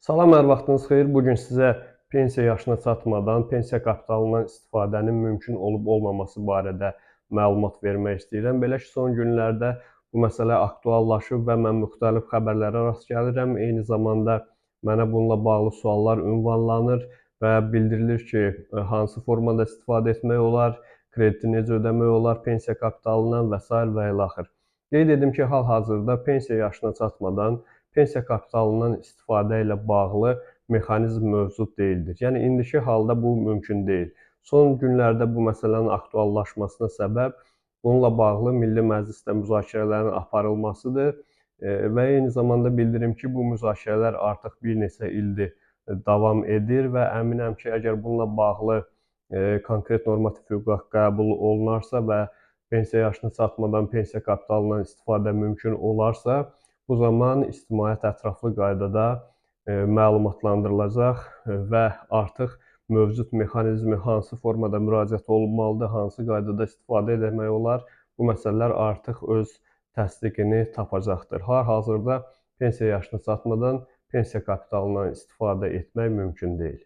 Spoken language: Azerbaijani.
Salam, hər vaxtınız xeyir. Bu gün sizə pensiya yaşına çatmadan pensiya kapitalından istifadənin mümkün olub-olmaması barədə məlumat vermək istəyirəm. Belə ki, son günlərdə bu məsələ aktuallaşıb və mən müxtəlif xəbərlərə rast gəlirəm. Eyni zamanda mənə bununla bağlı suallar ünvanlanır və bildirilir ki, hansı formada istifadə etmək olar, krediti necə ödəmək olar pensiya kapitalından və s. və ilaxır. Qeyd edim ki, hal-hazırda pensiya yaşına çatmadan pensiya kapitalından istifadə ilə bağlı mexanizm mövcud deyildir. Yəni, indiki halda bu mümkün deyil. Son günlərdə bu məsələnin aktuallaşmasına səbəb bununla bağlı Milli Məclisdə müzakirələrin aparılmasıdır və eyni zamanda bildirim ki, bu müzakirələr artıq bir neçə ildir davam edir və əminəm ki, əgər bununla bağlı konkret normativ hüquqa qəbul olunarsa və pensiya yaşına çatmadan pensiya kapitalından istifadə mümkün olarsa, bu zaman ictimaiyyət ətraflı qaydada məlumatlandırılacaq və artıq mövcud mexanizmi hansı formada müraciət olunmalıdır, hansı qaydada istifadə etmək olar, bu məsələlər artıq öz təsdiqini tapacaqdır. Hal-hazırda pensiya yaşına çatmadan pensiya kapitalından istifadə etmək mümkün deyil.